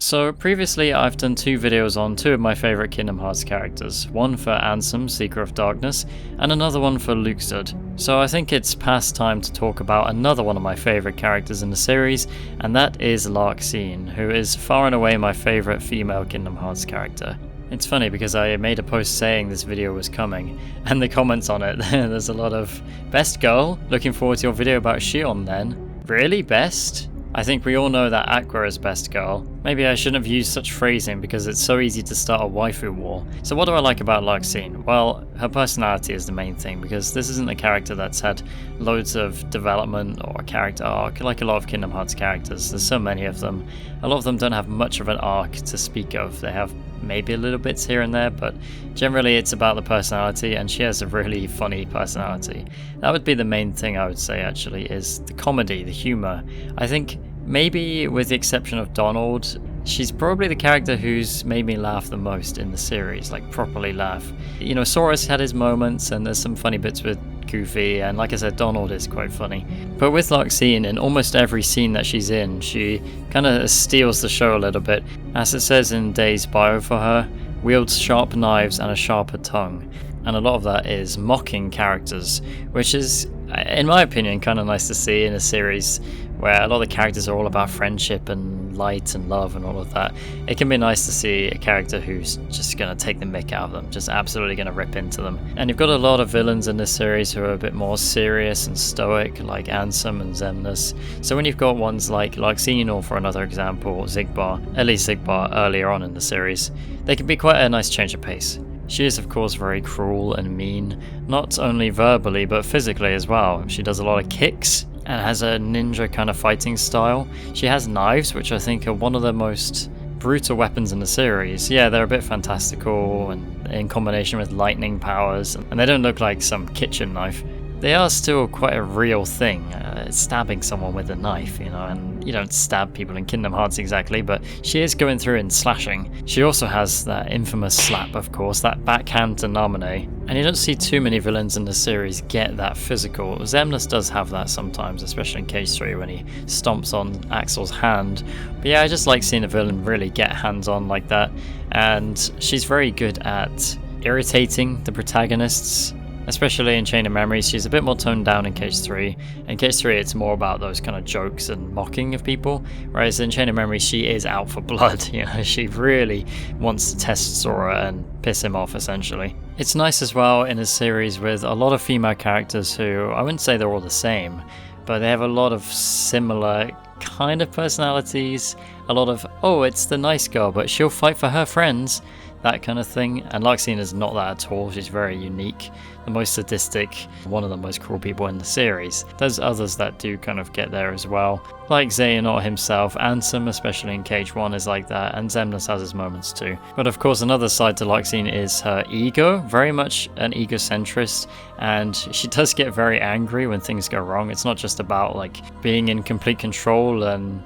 So previously I've done 2 videos on 2 of my favourite Kingdom Hearts characters, one for Ansem, Seeker of Darkness, and another one for Luxord. So I think it's past time to talk about another one of my favourite characters in the series, and that is Larxene, who is far and away my favourite female Kingdom Hearts character. It's funny because I made a post saying this video was coming, and the comments on it, there's a lot of "Best girl? Looking forward to your video about Shion then. Really? Best? I think we all know that Aqua is best girl. Maybe I shouldn't have used such phrasing because it's so easy to start a waifu war. So what do I like about Larxene? Well, her personality is the main thing, because this isn't a character that's had loads of development or a character arc like a lot of Kingdom Hearts characters. There's so many of them. A lot of them don't have much of an arc to speak of. They have maybe a little bits here and there, but generally it's about the personality, and she has a really funny personality. That would be the main thing I would say, actually, is the comedy, the humor. I think maybe with the exception of Donald, she's probably the character who's made me laugh the most in the series, like properly laugh. You know, Sora's had his moments and there's some funny bits with Goofy, and like I said, Donald is quite funny. But with Larxene, in almost every scene that she's in, she kind of steals the show a little bit. As it says in Day's bio for her, wields sharp knives and a sharper tongue. And a lot of that is mocking characters, which is, in my opinion, kind of nice to see in a series where a lot of the characters are all about friendship and light and love and all of that. It can be nice to see a character who's just going to take the mick out of them, just absolutely going to rip into them. And you've got a lot of villains in this series who are a bit more serious and stoic, like Ansem and Xemnas. So when you've got ones like Larxene, or for another example, Xigbar, at least Xigbar earlier on in the series, they can be quite a nice change of pace. She is of course very cruel and mean, not only verbally but physically as well. She does a lot of kicks and has a ninja kind of fighting style. She has knives, which I think are one of the most brutal weapons in the series. Yeah, they're a bit fantastical and in combination with lightning powers, and they don't look like some kitchen knife. They are still quite a real thing, stabbing someone with a knife, you know, and you don't stab people in Kingdom Hearts exactly, but she is going through and slashing. She also has that infamous slap, of course, that backhand to Namine, and you don't see too many villains in the series get that physical. Xemnas does have that sometimes, especially in KH3 when he stomps on Axel's hand. But yeah, I just like seeing a villain really get hands-on like that, and she's very good at irritating the protagonists. Especially in Chain of Memories, she's a bit more toned down in KH3. In KH3, it's more about those kind of jokes and mocking of people, whereas in Chain of Memories, she is out for blood. You know, she really wants to test Sora and piss him off, essentially. It's nice as well in a series with a lot of female characters who, I wouldn't say they're all the same, but they have a lot of similar kind of personalities. A lot of, oh, it's the nice girl, but she'll fight for her friends, that kind of thing. And Larxene is not that at all. She's very unique, the most sadistic, one of the most cruel people in the series. There's others that do kind of get there as well, like Xehanort himself. Ansem, especially in KH1, is like that, and Xemnas has his moments too. But of course, another side to Larxene is her ego, very much an egocentrist, and she does get very angry when things go wrong. It's not just about like being in complete control and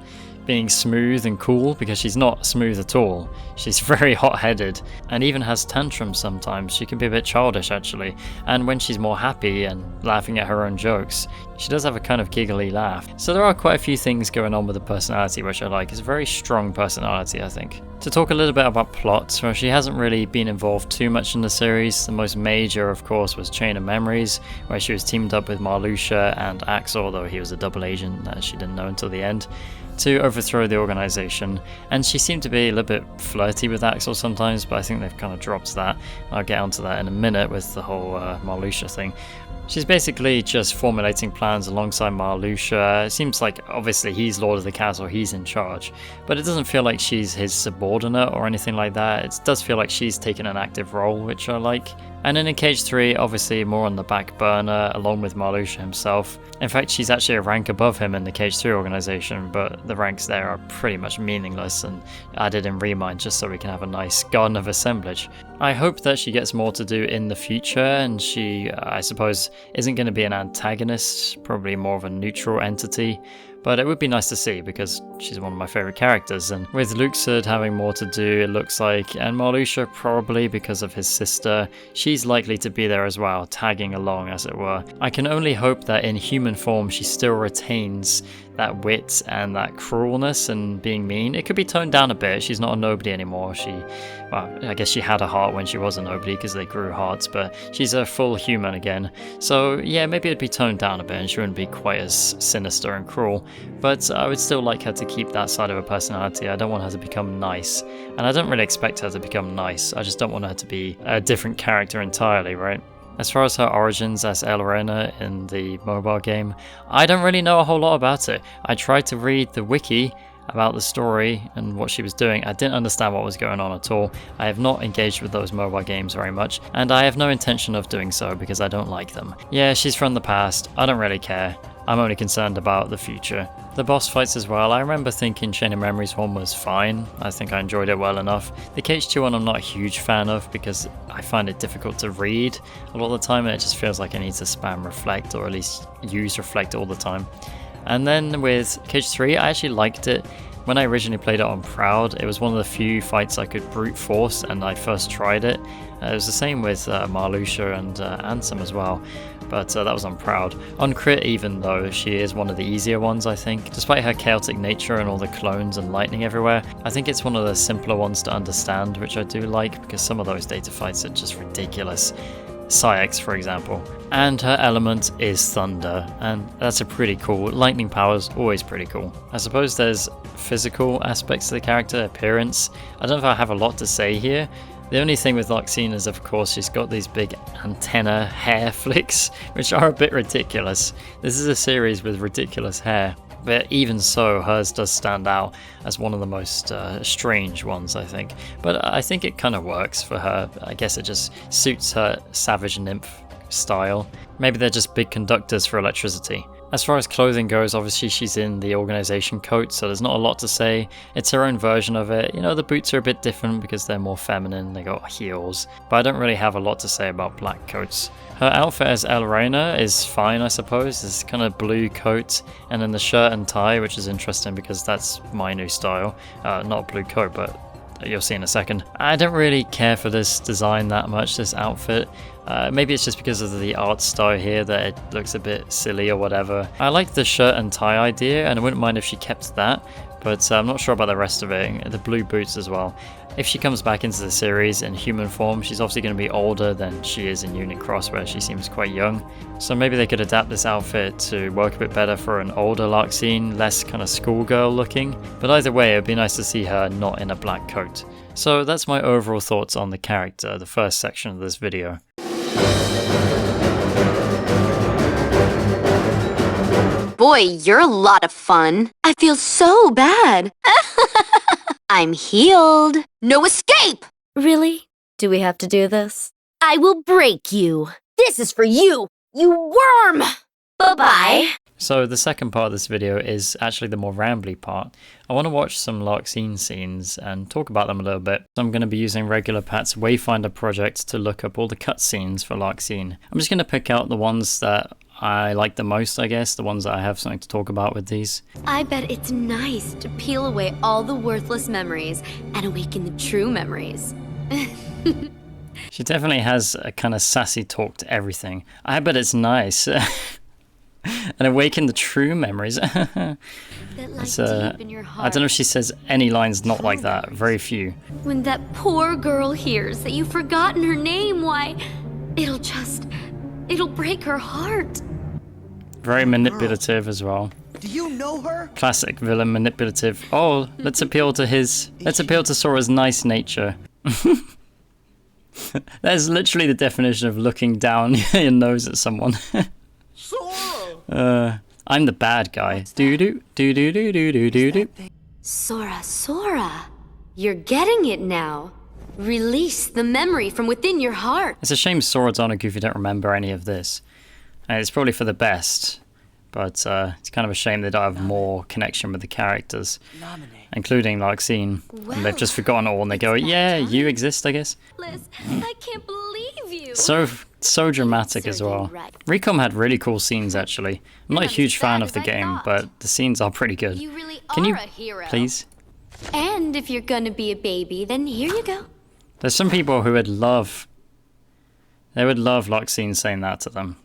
being smooth and cool, because she's not smooth at all. She's very hot-headed and even has tantrums sometimes. She can be a bit childish actually, and when she's more happy and laughing at her own jokes, she does have a kind of giggly laugh. So there are quite a few things going on with the personality which I like. It's a very strong personality, I think. To talk a little bit about plot, well, she hasn't really been involved too much in the series. The most major, of course, was Chain of Memories, where she was teamed up with Marluxia and Axel, though he was a double agent that she didn't know until the end, to overthrow the organization. And she seemed to be a little bit flirty with Axel sometimes, but I think they've kind of dropped that. I'll get onto that in a minute with the whole Marluxia thing. She's basically just formulating plans alongside Marluxia. It seems like obviously he's Lord of the Castle, he's in charge, but it doesn't feel like she's his subordinate or anything like that. It does feel like she's taken an active role, which I like. And then in KH3, obviously more on the back burner, along with Marluxia himself. In fact, she's actually a rank above him in the KH3 organization, but the ranks there are pretty much meaningless and added in Remind just so we can have a nice garden of assemblage. I hope that she gets more to do in the future, and she, I suppose, isn't going to be an antagonist, probably more of a neutral entity. But it would be nice to see, because she's one of my favourite characters, and with Luxord having more to do, it looks like, and Marluxia probably because of his sister, she's likely to be there as well, tagging along as it were. I can only hope that in human form she still retains that wit and that cruelness and being mean. It could be toned down a bit. She's not a nobody anymore. Well, I guess she had a heart when she was a nobody because they grew hearts, but she's a full human again. So yeah, maybe it'd be toned down a bit and she wouldn't be quite as sinister and cruel, but I would still like her to keep that side of her personality. I don't want her to become nice, and I don't really expect her to become nice. I just don't want her to be a different character entirely, right? As far as her origins as Elrena in the mobile game, I don't really know a whole lot about it. I tried to read the wiki about the story and what she was doing. I didn't understand what was going on at all. I have not engaged with those mobile games very much, and I have no intention of doing so because I don't like them. Yeah, she's from the past. I don't really care. I'm only concerned about the future. The boss fights as well, I remember thinking Chain of Memories 1 was fine. I think I enjoyed it well enough. The KH2 one I'm not a huge fan of because I find it difficult to read a lot of the time, and it just feels like I need to spam reflect, or at least use reflect all the time. And then with KH3, I actually liked it. When I originally played it on Proud, it was one of the few fights I could brute force, and I first tried it. It was the same with Marluxia and Ansem as well, but that was on Proud. On Crit, even though she is one of the easier ones, I think, despite her chaotic nature and all the clones and lightning everywhere, I think it's one of the simpler ones to understand, which I do like, because some of those data fights are just ridiculous. Syx, for example. And her element is thunder, and that's a pretty cool. Lightning power's always pretty cool. I suppose there's physical aspects to the character, appearance. I don't know if I have a lot to say here. The only thing with Larxene is, of course, she's got these big antenna hair flicks, which are a bit ridiculous. This is a series with ridiculous hair, but even so, hers does stand out as one of the most strange ones, I think. But I think it kind of works for her. I guess it just suits her savage nymph style. Maybe they're just big conductors for electricity. As far as clothing goes, obviously she's in the organization coat, so there's not a lot to say. It's her own version of it. You know, the boots are a bit different because they're more feminine, they got heels, but I don't really have a lot to say about black coats. Her outfit as Elrena is fine, I suppose. This kind of blue coat, and then the shirt and tie, which is interesting because that's my new style. Not a blue coat, but you'll see in a second. I don't really care for this design that much, this outfit. Maybe it's just because of the art style here that it looks a bit silly or whatever. I like the shirt and tie idea, and I wouldn't mind if she kept that, but I'm not sure about the rest of it. The blue boots as well. If she comes back into the series in human form, she's obviously going to be older than she is in Unicross, where she seems quite young. So maybe they could adapt this outfit to work a bit better for an older Larxene, less kind of schoolgirl looking. But either way, it would be nice to see her not in a black coat. So that's my overall thoughts on the character, the first section of this video. Boy, you're a lot of fun. I feel so bad. I'm healed. No escape! Really? Do we have to do this? I will break you. This is for you, you worm! Bye-bye. So the second part of this video is actually the more rambly part. I want to watch some Larxene scenes and talk about them a little bit. I'm going to be using Regular Pat's Wayfinder project to look up all the cutscenes for Larxene. I'm just going to pick out the ones that I like the most, I guess, the ones that I have something to talk about with these. I bet it's nice to peel away all the worthless memories and awaken the true memories. She definitely has a kind of sassy talk to everything. I bet it's nice. And awaken the true memories. I don't know if she says any lines not like that. Very few. When that poor girl hears that you've forgotten her name, why, it'll break her heart. Very manipulative as well. Do you know her? Classic villain manipulative. Oh, let's appeal to Sora's nice nature. That's literally the definition of looking down your nose at someone. Sora! I'm the bad guy. Do-do, do-do-do-do-do-do-do. Sora, you're getting it now. Release the memory from within your heart. It's a shame Sora don't if you don't remember any of this. And it's probably for the best, but it's kind of a shame they don't have more connection with the characters, including Larxene. And they've just forgotten it all and they go, yeah, you exist, I guess. Liz, I can't believe you. So dramatic as well. Recom had really cool scenes, actually. I'm not a huge fan of the game, but the scenes are pretty good. You really Can you, are a hero. please? And if you're gonna be a baby, then here you go. There's some people who would love Larxene saying that to them.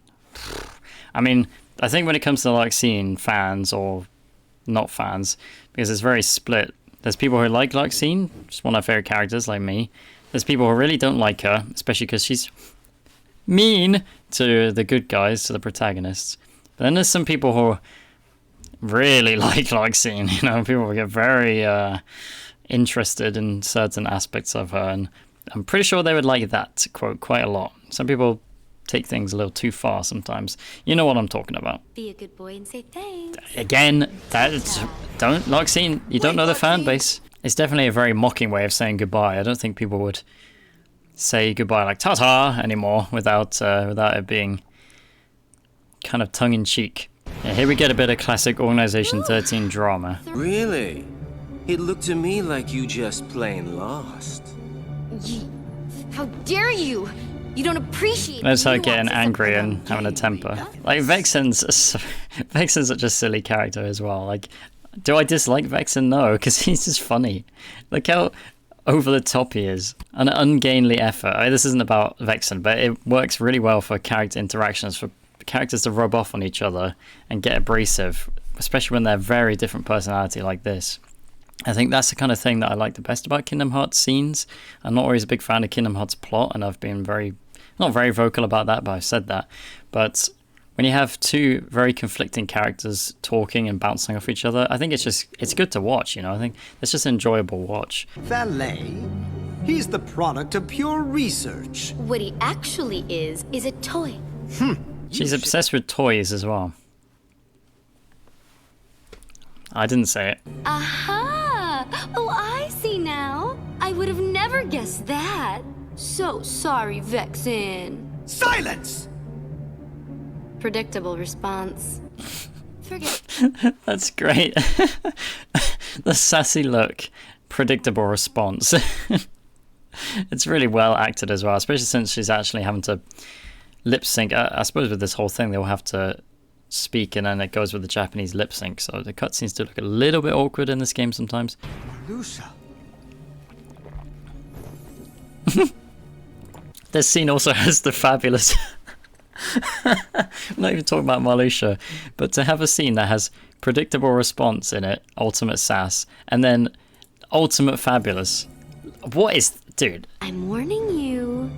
I mean, I think when it comes to Larxene fans or not fans, because it's very split. There's people who like Larxene, just one of my favorite characters, like me. There's people who really don't like her, especially because she's mean to the good guys, to the protagonists. But then there's some people who really like Larxene, you know, people get very interested in certain aspects of her, and I'm pretty sure they would like that quote quite a lot. Some people take things a little too far sometimes. You know what I'm talking about. Be a good boy and say thanks. Again, don't Larxene, you don't know the fan base. It's definitely a very mocking way of saying goodbye. I don't think people would say goodbye like ta-ta anymore without it being kind of tongue-in-cheek. Yeah, here we get a bit of classic Organization 13 drama. Really? It looked to me like you just plain lost. How dare you! You don't appreciate. That's her getting angry and having a temper. Like Vexen's such a silly character as well. Like, do I dislike Vexen? No, because he's just funny. Look how over the top he is. An ungainly effort. I mean, this isn't about Vexen, but it works really well for character interactions, for characters to rub off on each other and get abrasive, especially when they're very different personality like this. I think that's the kind of thing that I like the best about Kingdom Hearts scenes. I'm not always a big fan of Kingdom Hearts plot, and I've been not very vocal about that, but I've said that. But when you have two very conflicting characters talking and bouncing off each other, I think it's good to watch, you know. I think it's just an enjoyable watch. Valet? He's the product of pure research. What he actually is a toy. She's obsessed with toys as well. I didn't say it. Aha! Oh, I see now. I would have never guessed that. So sorry, Vexen. Silence! Predictable response. Forget. That's great. The sassy look. Predictable response. It's really well acted as well, especially since she's actually having to lip sync. I suppose with this whole thing, they'll have to speak and then it goes with the Japanese lip sync, so the cutscenes do look a little bit awkward in this game sometimes. Lucia. This scene also has the fabulous I'm not even talking about Marluxia, but to have a scene that has predictable response in it, ultimate sass, and then ultimate fabulous. What is... dude. I'm warning you.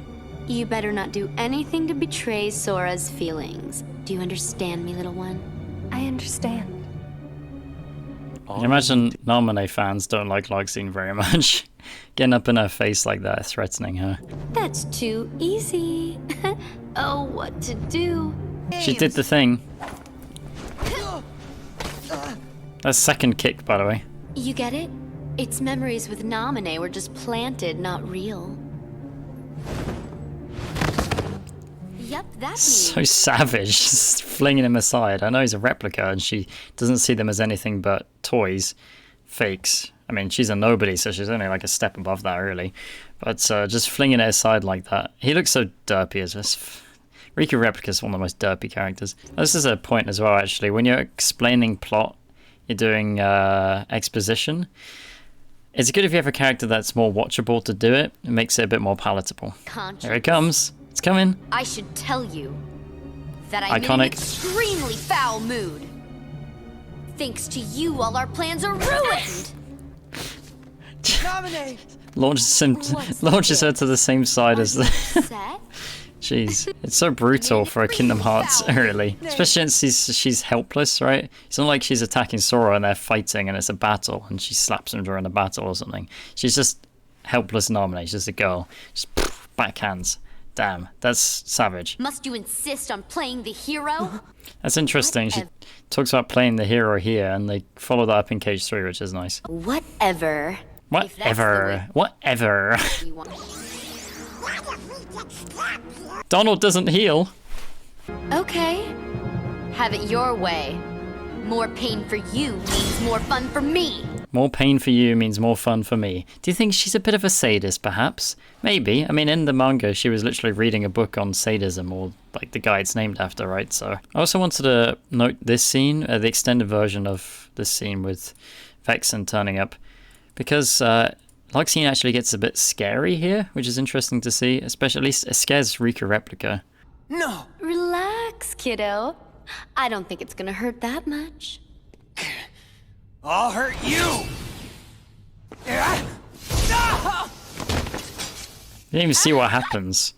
You better not do anything to betray Sora's feelings. Do you understand me, little one? I understand. I imagine Namine fans don't like Larxene very much. Getting up in her face like that, threatening her. That's too easy. Oh, what to do? She did the thing. That's second kick, by the way. You get it? Its memories with Namine were just planted, not real. Yep, that's so savage, just flinging him aside. I know he's a replica and she doesn't see them as anything but toys, fakes. I mean, she's a nobody, so she's only like a step above that, really. But just flinging it aside like that. He looks so derpy as this. Riku Replica's one of the most derpy characters. This is a point as well, actually. When you're explaining plot, you're doing exposition. It's good if you have a character that's more watchable to do it. It makes it a bit more palatable. Here it comes. It's coming. I should tell you that I'm in an extremely foul mood. Thanks to you, all our plans are ruined. Launches her to the same side as the... Jeez, it's so brutal for a Kingdom Hearts, really. Especially since she's helpless, right? It's not like she's attacking Sora and they're fighting and it's a battle and she slaps him during a battle or something. She's just helpless Namine. She's just a girl. Just backhands. Damn, that's savage. Must you insist on playing the hero? That's interesting. She talks about playing the hero here, and they follow that up in KH3, which is nice. Whatever. Whatever. Donald doesn't heal. Okay. Have it your way. More pain for you means more fun for me. More pain for you means more fun for me. Do you think she's a bit of a sadist, perhaps? Maybe. I mean, in the manga, she was literally reading a book on sadism, or like the guy it's named after, right? So I also wanted to note this scene, the extended version of this scene with Vexen turning up, because Larxene actually gets a bit scary here, which is interesting to see. Especially, at least it scares Riku Replica. No! Relax, kiddo. I don't think it's gonna hurt that much. I'll hurt you! You didn't even see what happens.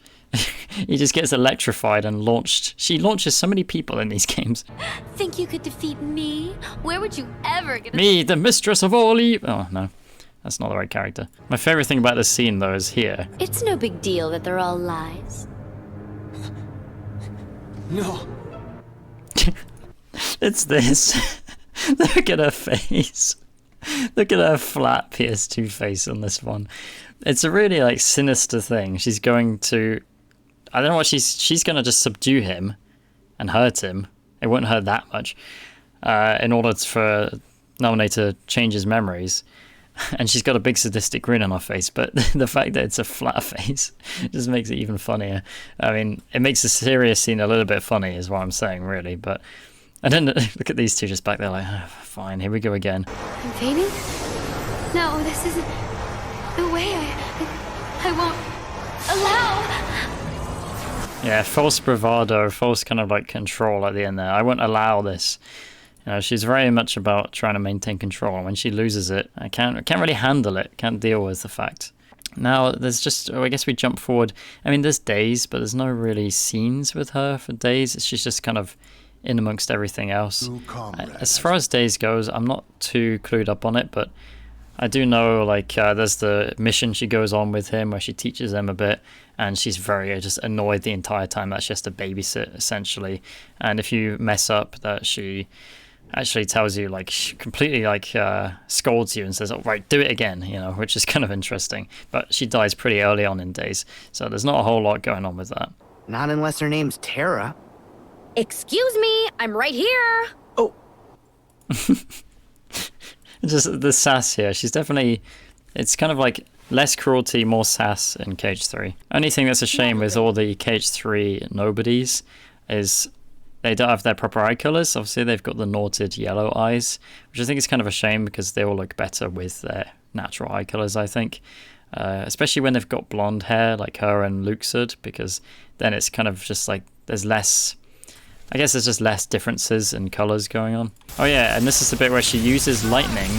He just gets electrified and launched. She launches so many people in these games. Think you could defeat me? Where would you ever get Me, the mistress of all evil. Oh, no. That's not the right character. My favorite thing about this scene, though, is here. It's no big deal that they're all lies. No. It's this. Look at her face. Look at her flat PS2 face on this one. It's a really, like, sinister thing. She's going to... I don't know what she's going to just subdue him and hurt him. It wouldn't hurt that much. In order for Novayon to change his memories. And she's got a big sadistic grin on her face, but the fact that it's a flat face just makes it even funnier. I mean, it makes the serious scene a little bit funny is what I'm saying, really. But and then look at these two just back there like, oh, fine, here we go again. I'm fainting? No, this isn't... No way, I won't allow... Yeah, false bravado, false kind of like control at the end there. I won't allow this. You know, she's very much about trying to maintain control, and when she loses it, I can't really handle it, can't deal with the fact. Now, there's just, I guess we jump forward. I mean, there's days, but there's no really scenes with her for days. She's just kind of in amongst everything else. As far as days goes, I'm not too clued up on it, but I do know, like, there's the mission she goes on with him where she teaches him a bit, and she's very just annoyed the entire time that she has to babysit, essentially. And if you mess up, that she actually tells you, like, she completely, like, scolds you and says, oh, right, do it again, you know, which is kind of interesting. But she dies pretty early on in days, so there's not a whole lot going on with that. Not unless her name's Tara. Excuse me, I'm right here. Oh. Just the sass here. She's definitely... It's kind of like less cruelty, more sass in KH3. Only thing that's a shame with all the KH3 nobodies is they don't have their proper eye colours. Obviously, they've got the naughted yellow eyes, which I think is kind of a shame because they all look better with their natural eye colours, I think. Especially when they've got blonde hair, like her and Luxord, because then it's kind of just like there's less... I guess there's just less differences in colours going on. Oh yeah, and this is the bit where she uses lightning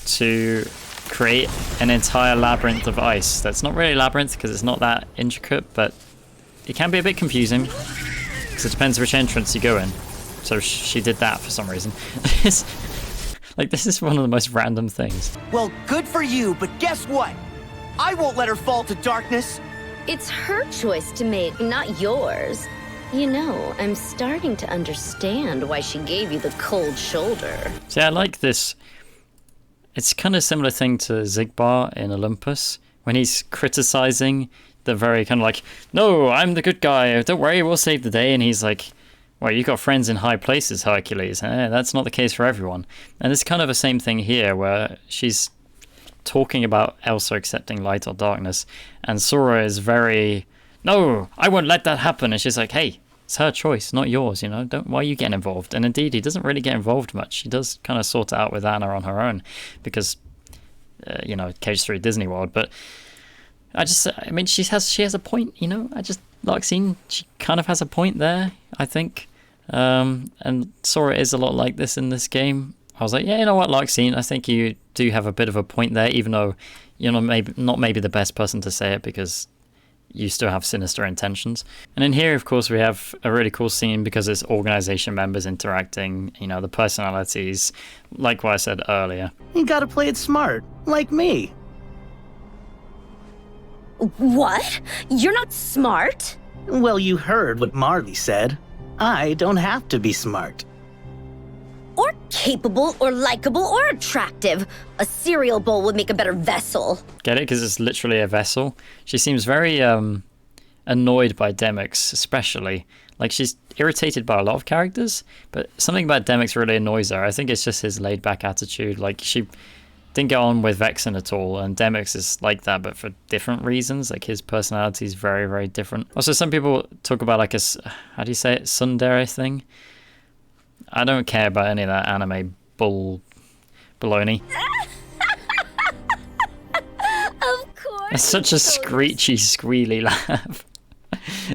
to create an entire labyrinth of ice. That's not really a labyrinth because it's not that intricate, but it can be a bit confusing because it depends which entrance you go in. So she did that for some reason. Like, this is one of the most random things. Well, good for you, but guess what? I won't let her fall to darkness. It's her choice to make, not yours. You know, I'm starting to understand why she gave you the cold shoulder. See, I like this. It's kind of a similar thing to Xigbar in Olympus, when he's criticizing the very kind of like, no, I'm the good guy, don't worry, we'll save the day. And he's like, well, you got friends in high places, Hercules. That's not the case for everyone. And it's kind of the same thing here, where she's talking about Elsa accepting light or darkness, and Sora is very... No, I won't let that happen. And she's like, hey, it's her choice, not yours, you know. Why are you getting involved? And indeed, he doesn't really get involved much. She does kind of sort it out with Anna on her own because, you know, KH3 Disney World. But I mean, she has a point, you know. Larxene, she kind of has a point there, I think. And Sora is a lot like this in this game. I was like, yeah, you know what, Larxene, I think you do have a bit of a point there, even though you're not maybe the best person to say it because you still have sinister intentions. And in here, of course, we have a really cool scene because it's organization members interacting, you know, the personalities, like what I said earlier. You gotta play it smart, like me. What? You're not smart? Well, you heard what Marley said. I don't have to be smart. Or capable, or likable, or attractive. A cereal bowl would make a better vessel. Get it? Because it's literally a vessel. She seems very annoyed by Demyx, especially. Like, she's irritated by a lot of characters, but something about Demyx really annoys her. I think it's just his laid-back attitude. Like, she didn't get on with Vexen at all, and Demyx is like that, but for different reasons. Like, his personality is very, very different. Also, some people talk about, like, how do you say it? Tsundere thing? I don't care about any of that anime baloney. Of course. It's such a screechy, squealy laugh.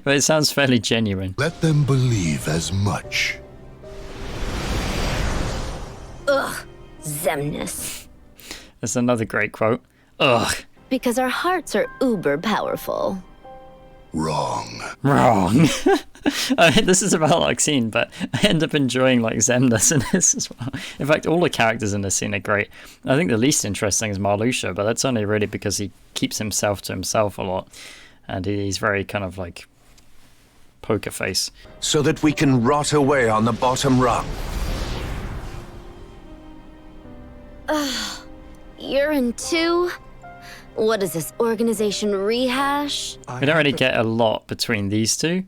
But it sounds fairly genuine. Let them believe as much. Ugh. Xemnas. That's another great quote. Ugh. Because our hearts are uber powerful. Wrong. Wrong. I mean, this is about Larxene, but I end up enjoying like Xemnas in this as well. In fact, all the characters in this scene are great. I think the least interesting is Marluxia, but that's only really because he keeps himself to himself a lot. And he's very kind of like poker face. So that we can rot away on the bottom rung. You're in two? What is this, organization rehash? We don't really get a lot between these two,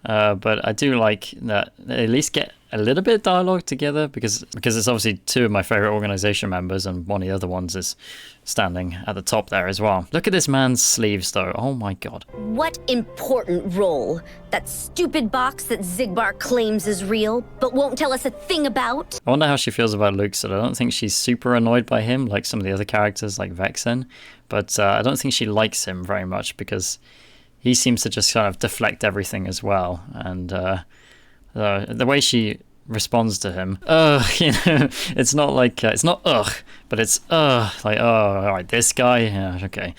but I do like that they at least get a little bit of dialogue together because it's obviously two of my favorite organization members and one of the other ones is standing at the top there as well. Look at this man's sleeves though. Oh my god. What important role? That stupid box that Xigbar claims is real, but won't tell us a thing about? I wonder how she feels about Luxord. I don't think she's super annoyed by him like some of the other characters like Vexen, but I don't think she likes him very much because he seems to just kind of deflect everything as well. And the way she responds to him, you know, it's not like, it's not but it's like, oh, alright, this guy, yeah, okay.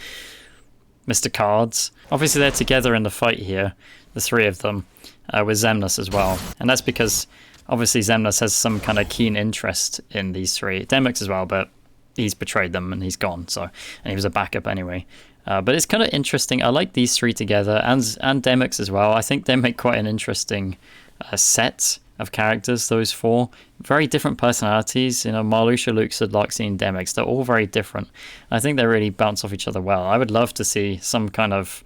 Mr. Cards. Obviously they're together in the fight here, the three of them, with Xemnas as well. And that's because obviously Xemnas has some kind of keen interest in these three. Demyx as well, but he's betrayed them and he's gone, so, and he was a backup anyway. But it's kind of interesting. I like these three together and Demyx as well. I think they make quite an interesting set of characters, those four. Very different personalities, you know, Marluxia, Luxord, Larxene, Demyx. They're all very different. I think they really bounce off each other well. I would love to see some kind of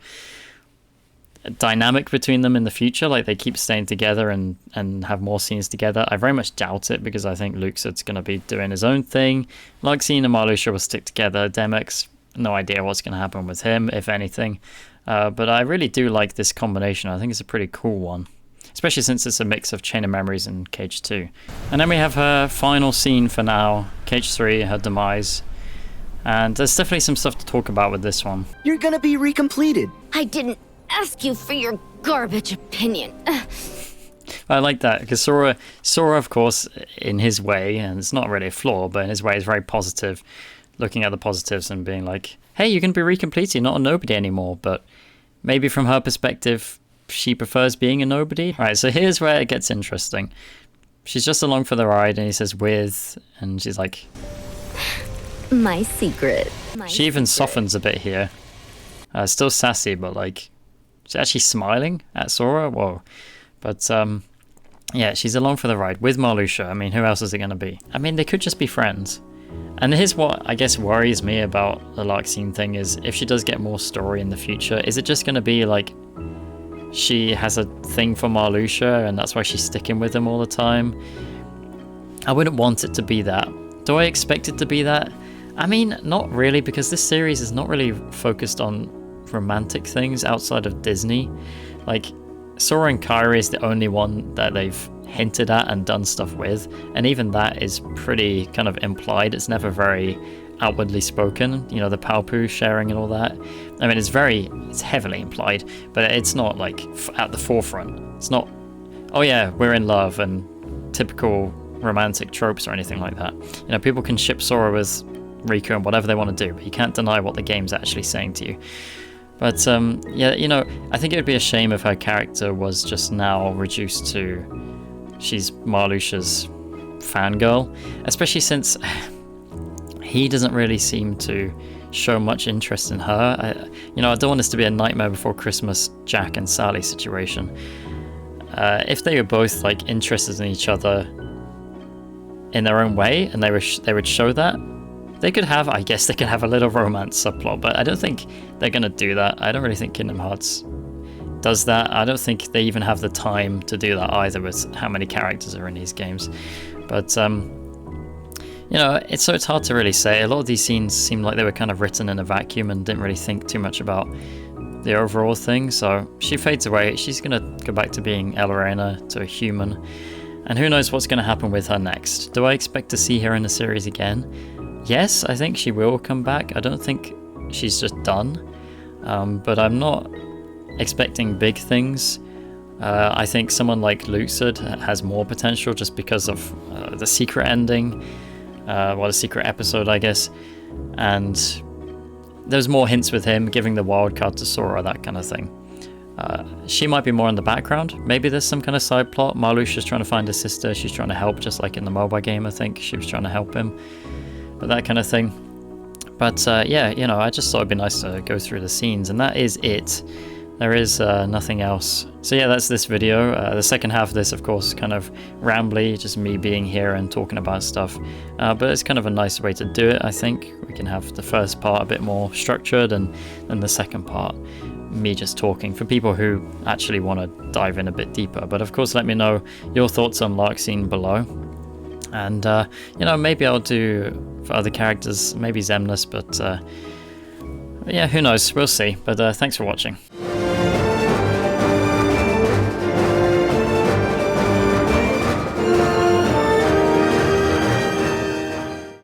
dynamic between them in the future, like they keep staying together and have more scenes together. I very much doubt it because I think Luxord's going to be doing his own thing. Larxene and Marluxia will stick together. Demyx, no idea what's going to happen with him, if anything. But I really do like this combination. I think it's a pretty cool one, especially since it's a mix of Chain of Memories and KH2. And then we have her final scene for now, KH3, her demise. And there's definitely some stuff to talk about with this one. You're gonna be recompleted. I didn't ask you for your garbage opinion. I like that because Sora, of course, in his way, and it's not really a flaw, but in his way, is very positive, looking at the positives and being like, hey, you can be recompleted, you're not a nobody anymore. But maybe from her perspective, she prefers being a nobody. All right, so here's where it gets interesting. She's just along for the ride, and he says with, and she's like, My secret. She even softens a bit here. Still sassy, but like, she's actually smiling at Sora. Whoa. But yeah, she's along for the ride with Marluxia. I mean, who else is it going to be? I mean, they could just be friends. And here's what I guess worries me about the Larxene thing is if she does get more story in the future, is it just going to be like she has a thing for Marluxia and that's why she's sticking with him all the time? I wouldn't want it to be that. Do I expect it to be that? I mean, not really, because this series is not really focused on romantic things outside of Disney. Like, Sora and Kairi is the only one that they've hinted at and done stuff with, and even that is pretty kind of implied. It's never very outwardly spoken, you know, the Palpu sharing and all that. I mean, it's heavily implied, but it's not like at the forefront. It's not, oh yeah, we're in love and typical romantic tropes or anything like that. You know, people can ship Sora with Riku and whatever they want to do, but you can't deny what the game's actually saying to you. But yeah, you know, I think it would be a shame if her character was just now reduced to she's Marluxia's fangirl, especially since he doesn't really seem to show much interest in her. You know, I don't want this to be a Nightmare Before Christmas Jack and Sally situation. If they were both like interested in each other in their own way, and they would show that, they could have, I guess they could have a little romance subplot, but I don't think they're going to do that. I don't really think Kingdom Hearts does that. I don't think they even have the time to do that either with how many characters are in these games. But, you know, it's hard to really say. A lot of these scenes seem like they were kind of written in a vacuum and didn't really think too much about the overall thing. So she fades away. She's going to go back to being Elorena, to a human. And who knows what's going to happen with her next. Do I expect to see her in the series again? Yes, I think she will come back. I don't think she's just done. But I'm not expecting big things. I think someone like Luxord has more potential just because of the secret ending. well, a secret episode, I guess. And there's more hints with him, giving the wild card to Sora, that kind of thing. She might be more in the background. Maybe there's some kind of side plot. Marluxia's trying to find his sister. She's trying to help, just like in the mobile game, I think. She was trying to help him. But that kind of thing. But yeah, you know, I just thought it'd be nice to go through the scenes, and that is it. There is nothing else. So yeah, that's this video. The second half of this, of course, is kind of rambly, just me being here and talking about stuff. But it's kind of a nice way to do it, I think. We can have the first part a bit more structured, and then the second part, me just talking, for people who actually want to dive in a bit deeper. But of course, let me know your thoughts on Larxene below. And, you know, maybe I'll do for other characters, maybe Xemnas, but yeah, who knows, we'll see. But thanks for watching.